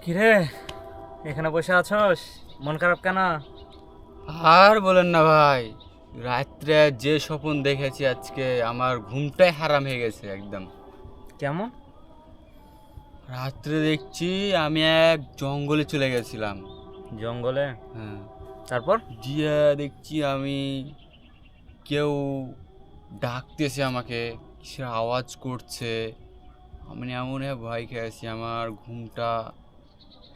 কিরে, এখানে বসে আছোস? মন খারাপ কেন? আর বলেন না ভাই, রাত্রে যে স্বপ্ন দেখেছি আজকে আমার ঘুমটাই হারাম হয়ে গেছে একদম। কেমন? রাত্রে দেখছি আমি এক জঙ্গলে চলে গেছিলাম। জঙ্গলে? হ্যাঁ, তারপর? গিয়ে দেখছি আমি কেউ ডাকতেছে আমাকে, কিসের আওয়াজ করছে। আমি এমন ভয় খেয়েছি, আমার ঘুমটা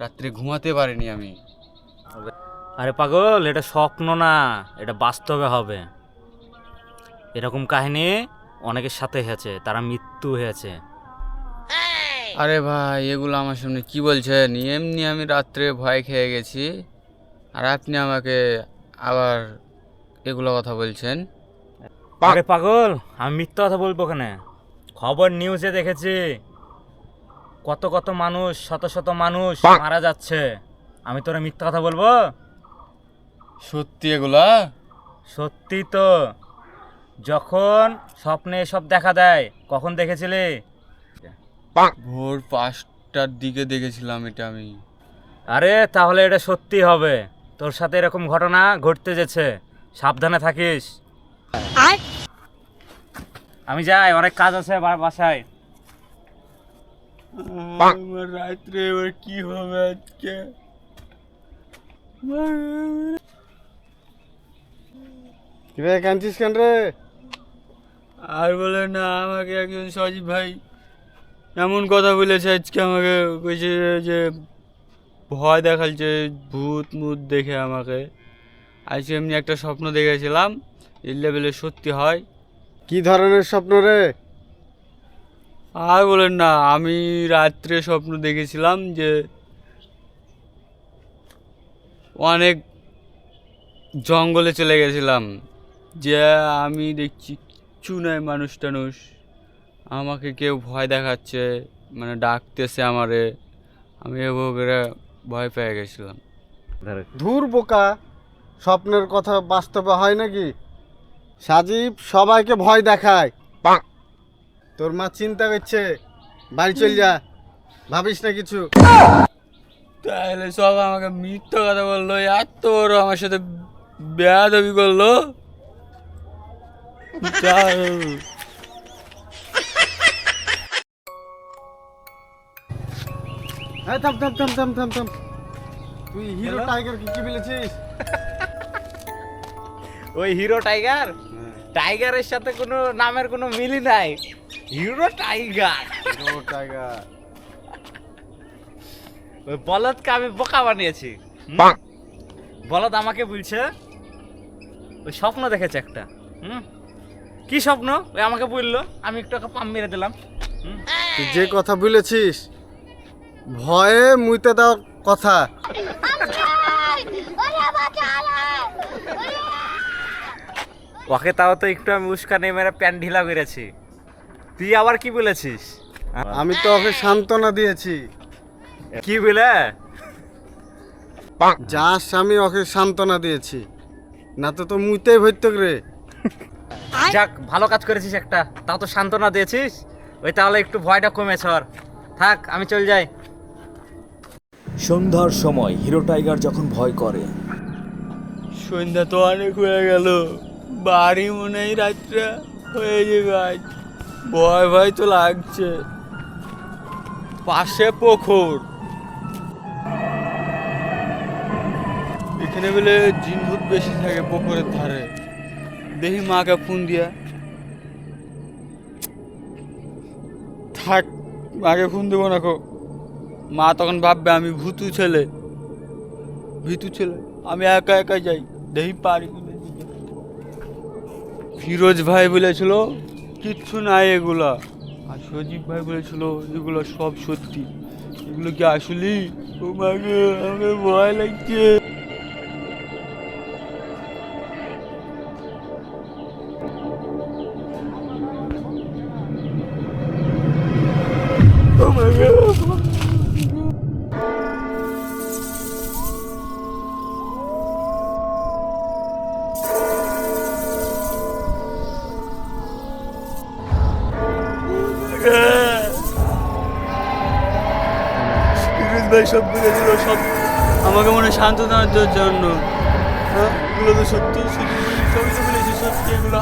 রাত্রে ঘুমাতে পারিনি আমি। আরে পাগল, এটা স্বপ্ন না, এটা বাস্তবে হবে। এরকম কাহিনী অনেকের সাথে হয়েছে, তারা মৃত্যু হয়েছে। আরে ভাই, এগুলো আমার সামনে কি বলছেন? এমনি আমি রাত্রে ভয় খেয়ে গেছি, আর আপনি আমাকে আবার এগুলো কথা বলছেন। আরে পাগল, আমি মিথ্যা কথা বলবো কেন? খবর নিউজে দেখেছি কত কত মানুষ, শত শত মানুষ মারা যাচ্ছে। আমি তোরা মিথ্যা কথা বলবো? সত্যি এগুলা? সত্যি তো। যখন স্বপ্নে এসব দেখা দেয়, কখন দেখেছিলি? ভোর 5টার দিকে দেখেছিলাম এটা আমি। আরে তাহলে এটা সত্যি হবে। তোর সাথে এরকম ঘটনা ঘটতে যেছে, সাবধানে থাকিস। আমি যাই, অনেক কাজ আছে বাসায়। আমার রাত্রে এবার কি হবে আজকে? কিরে কাঁদছিস কেন রে? আর বলে না, আমাকে একজন সজীব ভাই এমন কথা বলেছে আজকে, আমাকে কইছে যে ভয় দেখাচ্ছে, ভূত মুত দেখে আমাকে। আজকে এমনি একটা স্বপ্ন দেখেছিলাম, এই লেভেলে সত্যি হয়। কি ধরনের স্বপ্ন রে? আর বলেন না, আমি রাত্রে স্বপ্ন দেখেছিলাম যে অনেক জঙ্গলে চলে গেছিলাম, যে আমি দেখছি কিচ্ছু নাই, মানুষ টানুষ। আমাকে কেউ ভয় দেখাচ্ছে, মানে ডাকতেছে আমারে। আমি এভাবে ভয় পেয়ে গেছিলাম। ধুর বোকা, স্বপ্নের কথা বাস্তবে হয় নাকি? সাজিব সবাইকে ভয় দেখায়। তোর মা চিন্তা করছে, বাড়ি চল যা, ভাবিস না কিছু। তাহলে সব আমাকে মিথ্যা কথা বললো, এত বড় আমার সাথে বেয়াদবি করলো। হ্যাঁ, থাম থাম থাম থাম থাম থাম। তুই হিরো টাইগার কি বলেছিস? ওই হিরো টাইগার, টাইগারের সাথে কোনো নামের কোনো মিলই নাই। হিরো টাইগার, হিরো টাইগার ওই বলদকে আমি বোকা বানিয়েছি। বলদ আমাকে বলছে ওই স্বপ্ন দেখেছে একটা। কি স্বপ্ন? ওই আমাকে বললো, আমি একটু ওকে পাম মেরে দিলাম। তুই যে কথা বলেছিস, ভয়ে মুইতে দেওয়ার কথা। ওকে তাও তো একটু আমি উস্কানি মেরে প্যান্ট ঢিলা করেছি। তুই আবার কি বলেছিস? আমি তো ওকে সান্ত্বনা দিয়েছি। কি বলে? যাস, আমি ওকে সান্ত্বনা দিয়েছি, না তো তো মুইতেই ভর্তক রে। যাক, ভালো কাজ করেছিস একটা, তাও তো সান্ত্বনা দিয়েছিস। ওই তাহলে একটু ভয়টা কমেছে ওর। থাক, আমি চল যাই। সন্ধ্যার সময় হিরো টাইগার যখন ভয় করে, সন্ধ্যা তো অনেক হয়ে গেল, বাড়ি মনে হয় রাত্রে হয়ে যাবে আজ। ভয় ভয় তো লাগছে। পাশে পুকুর, এখানে বলে জিনভূত বেশি থাকে পুকুরের ধারে। দেখি মাকে ফোন দিয়া। থাক, মাকে ফোন দেবো না। মা তখন ভাববে আমি ভূতু ছেলে, ভীতু ছেলে। আমি একা একা যাই, দেখি পারি কিনা। ফিরোজ ভাই বলেছিল কিচ্ছু নাই এগুলা, আর সজীব ভাই বলেছিল এগুলো সব সত্যি। এগুলো কি আসলেই? ও মাকে, আমাকে ভয় লাগছে। ও মাকে। ফিরোজ সাজিদ ভাই সব বলে দিল, সব আমাকে মনে হয় সান্ত্বনা দেওয়ার জন্য। হ্যাঁ, এগুলো তো সত্যি, সত্যি সবই তো বলেছি, সত্যি এগুলো।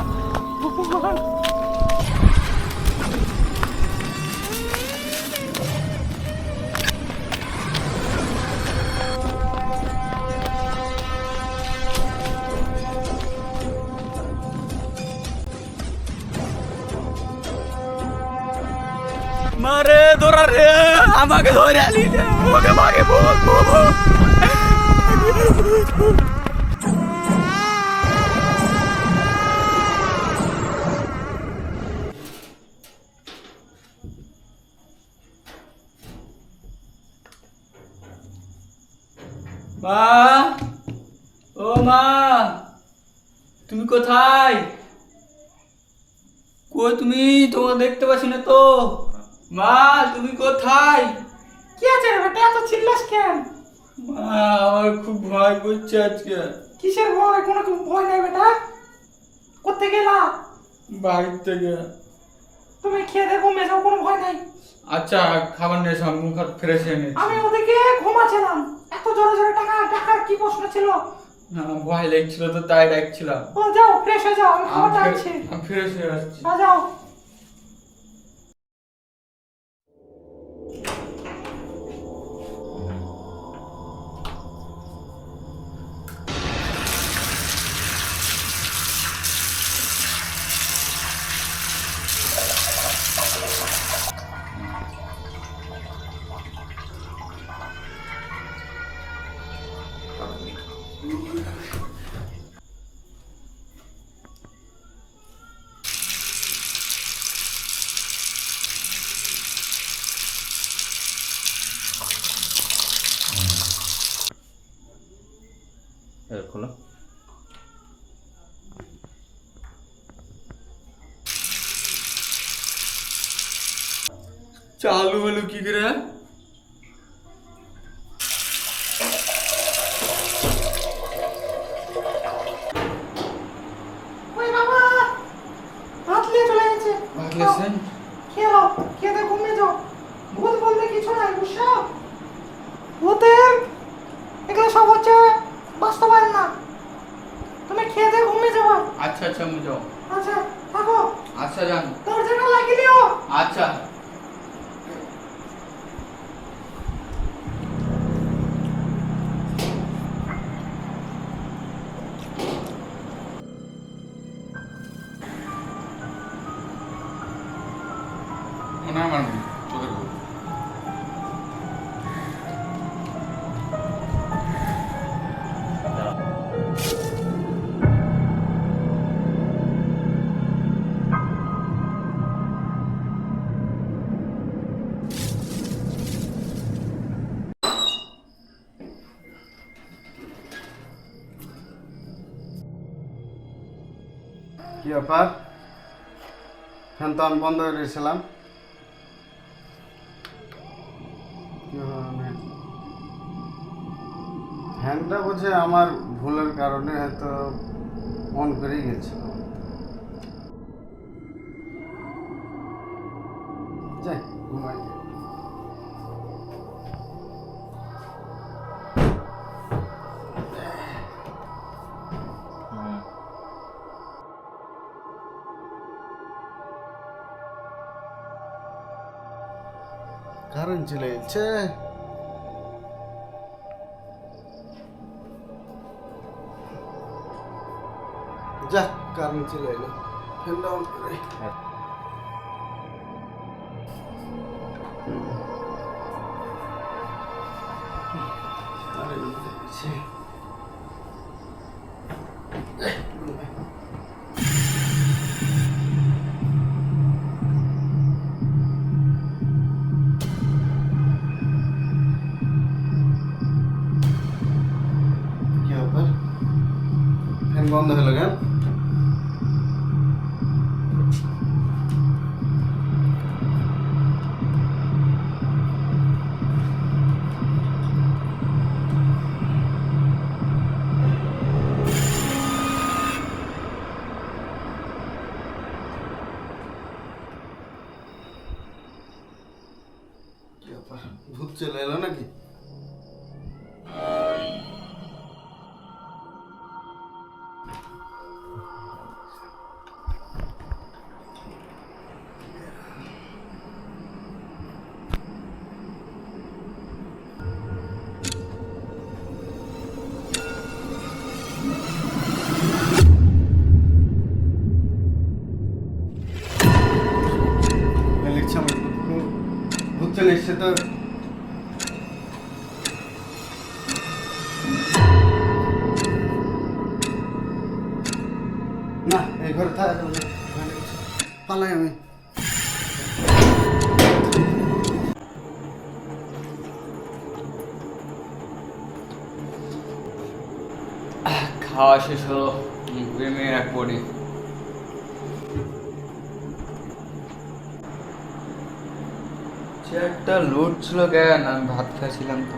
মারে ধরা রে, আমাকে ধরে আলি রে, ওকে মাকে বল বল। মা, ও মা, তুমি কোথায়? কই তুমি? তোমাকে দেখতে পাচ্ছি না তো। মা, তুমি কোথায়? কি আছে রে বেটা, এত চিল্লাস কেন? মা, আমার খুব ভয় করছে আজকে। কিসের ভয়? কোনো ভয় নাই বেটা। কোথা গেলা? বাড়ির থেকে। তুমি খেয়ে দেখো, মেজাও কোনো ভয় নাই। আচ্ছা, খাবার নিয়ে এসো, মুখ হাত ফ্রেশ এনে। আমি ওদিকে ঘুমাচ্ছিলাম, এত জোরে জোরে ডাকার কি প্রশ্ন ছিল? না, ভয় লাগছিল তো তাই ডাকছিলাম। ও যাও, ফ্রেশ হয়ে যাও, আমি খাবার ডাকছি। আমি ফ্রেশ হয়ে আসছি। যাও। খোলো। চালু হলো কি করে? ওই বাবা, ভাত নিয়ে চলে গেছে। ভাত লেছেন? খেয়ে নাও, খেয়ে দিয়ে ঘুমিয়ে যাও। ভূত বলতে কিছু নাই, বুঝছো? ভূতের এগুলো সব হচ্ছে বাস্তবায়ন না। তুমি খেয়ে দিয়ে ঘুমিয়ে যাও। আচ্ছা আচ্ছা, আমি যাও। আচ্ছা থাকো। আচ্ছা যান। দরজাটা লাগিয়ে দিও। আচ্ছা। মনে হয় আমার চোখের ভুল। কি ব্যাপার? ফ্যান তো আমি বন্ধ করে রেখেছিলাম। ফ্যানটা বুঝে আমার ভুলের কারণে হয়তো অন করেই গেছিল। যাই ঘুমাই। কারেন্ট চলে গেছে। যা, কারেন্ট চলে এলো। ফ্যানটা অন করে। কারেন্ট চলে গেছে। কি ব্যাপার? ফ্যান বন্ধ হলো কেন? কি ব্যাপার? ভূত চলে এলো নাকি? তোর না এই ঘরে থাকা যাবে না। পালাই আমি। খাওয়া শেষ হলো, ঘুমিয়ে রাখবো নি। একটা লোড ছিল কেন, আমি ভাত খাচ্ছিলাম তো।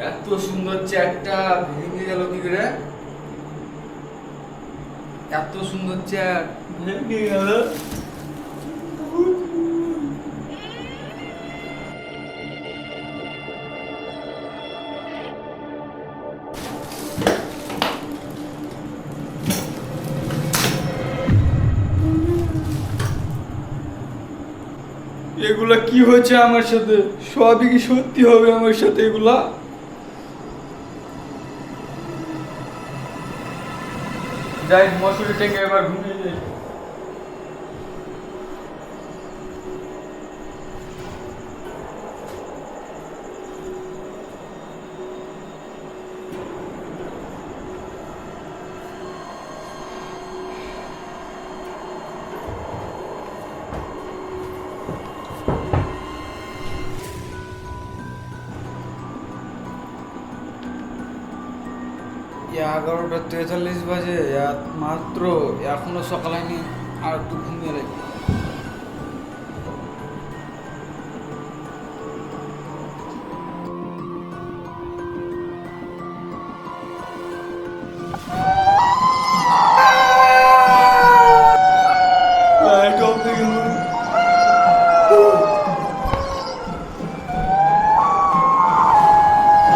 এত সুন্দর চেয়ারটা ভেঙে গেল কি করে? এত সুন্দর চেয়ার ভেঙে গেল। এগুলা কি হয়েছে আমার সাথে? সবই কি সত্যি হবে আমার সাথে এগুলা? যাই মশুরি থেকে এবার ঘুমিয়ে যাই। এগারোটা 43 বাজে, মাত্র এখনো সকাল হয়নি, আর একটু ঘুমিয়ে রাখি।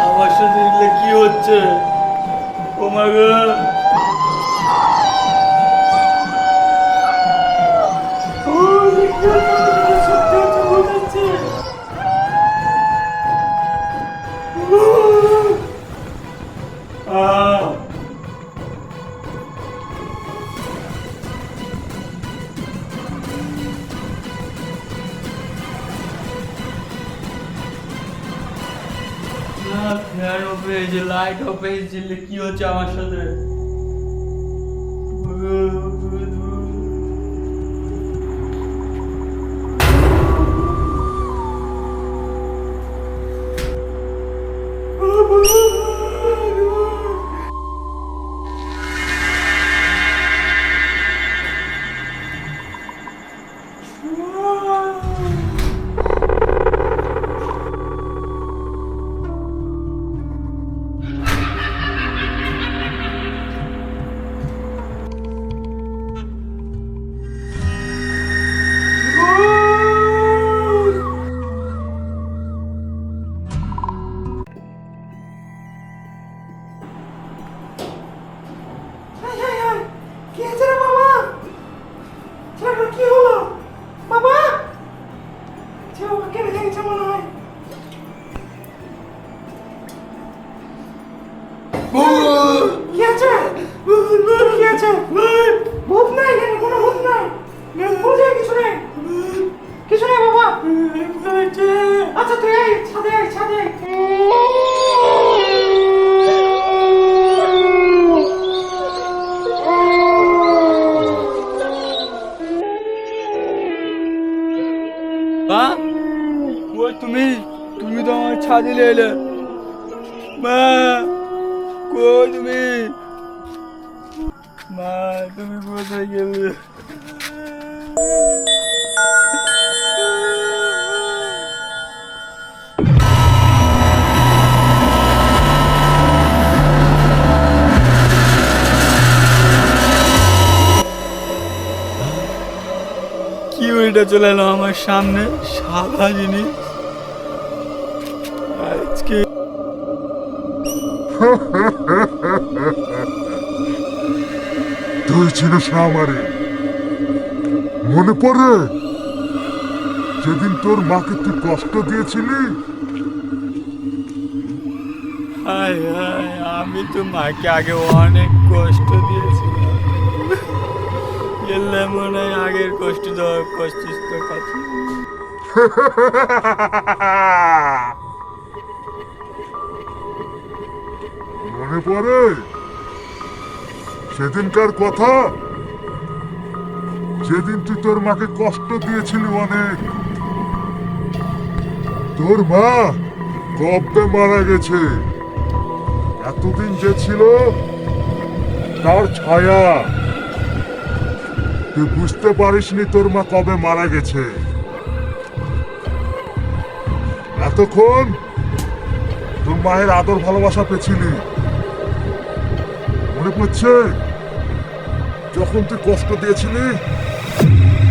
আমার সাথে এগুলো কি হচ্ছে? ও মা গো! ফ্যান অফ হয়েছে, লাইট অফ হয়েছে, কি হচ্ছে আমার সাথে? কি হয়েছে রে বাবা? ছেলেটার কি হলো বাবা? ছেলেটা কেটে গেছে মনে হয়। কি আছে? কি আছে? ভূত নাই, এখানে কোনো ভূত নাই। বুঝে কিছু নেই, কিছু নেই বাবা। আচ্ছা তুই আয়, ছাদে আয়, ছাদে আয়। মা, ওই তুমি তো আমার ছাদে এলে। মা, কই তুমি? মা, তুমি কোথায় গেলে? কি ওইটা চলে এলো আমার সামনে, সাদা জিনিস। তুই চিনিস না আমারে? মনে পড়ে যেদিন তোর মাকে তুই কষ্ট দিয়েছিলি? হায় হায়, আমি তো মাকে আগে অনেক কষ্ট দিয়েছিলাম। এলে মনে হয় আগের কষ্ট দেওয়ার কষ্ট তো কাছে। মনে পড়ে সেদিনকার কথা, যেদিন তুই তোর মাকে কষ্ট দিয়েছিলি অনেক? তোর মা কবে মারা গেছে, এতদিন যে ছিল তার ছায়া। তুই বুঝতে পারিসনি তোর মা কবে মারা গেছে। এতক্ষণ তোর মায়ের আদর ভালোবাসা পেয়েছিলি। মনে পড়ছে যখন তুই কষ্ট দিয়েছিলি,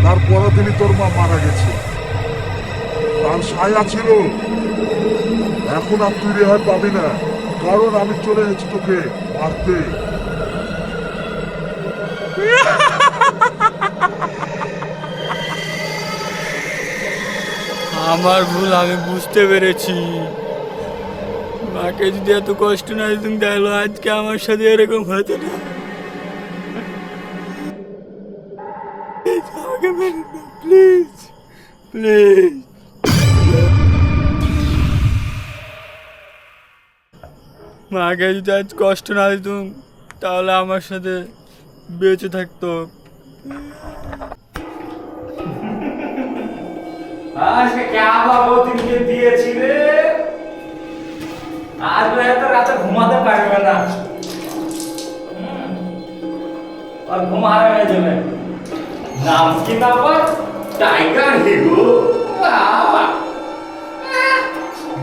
তার পরের দিনই তোর মা মারা গেছে। তার ছায়া ছিল। এখন আর তুই রেহাই পাবি না, কারণ আমি চলে এসেছি তোকে মারতে। আমার ভুল, আমি বুঝতে পেরেছি। মাকে যদি এত কষ্ট না দিতাম তাহলে আজকে আমার সাথে এরকম হতো না। আমাকে মেরে না, প্লিজ প্লিজ। মাকে যদি আজ কষ্ট না দিতাম তাহলে আমার সাথে বেঁচে থাকতো। আজকে क्या বাবু দিনকে দিয়েছি রে, আজ তো রাতে ঘুমাতে পারবে না। और घुमा रहे जमे नाम की ना पर टाइगर हिरो।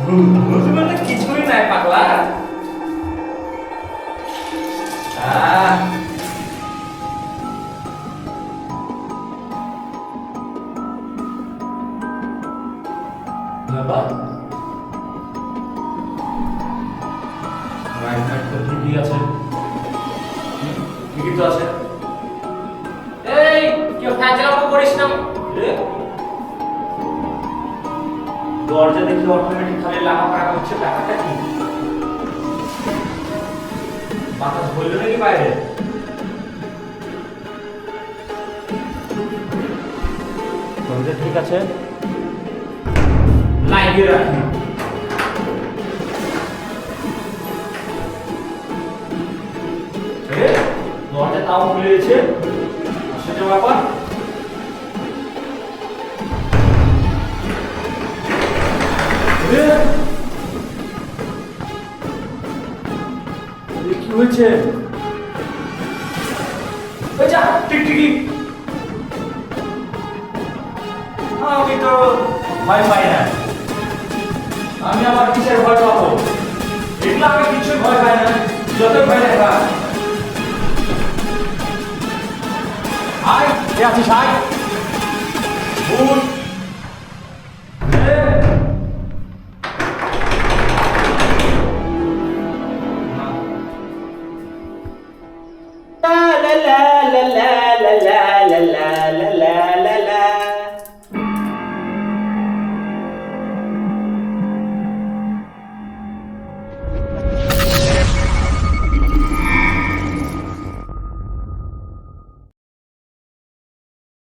भूत মানে কিছুই নাই পাগলা। বাবা রাইট তো ঠিকই আছে, ঠিকই তো আছে। এই কেউ ফাজলামো করিস না রে। দরজা দেখি অটোমেটিক খালি লাগা পাড়া করছে, ব্যাপারটা কি? বাতাস বললো নাকি বাইরে? দরজা ঠিক আছে, লাগিয়ে রাখি। দরজা তাও খুলে দিয়েছে, সেটা ব্যাপার। কি হয়েছে? টিকটিকি, আমি তো ভয় পাই না। আমি আমার কিসের ভয় পাবো? এগুলো আমি কিছু ভয় পাই না, যত ভয় দেখা। আয়, এ আছিস আয়। ভূত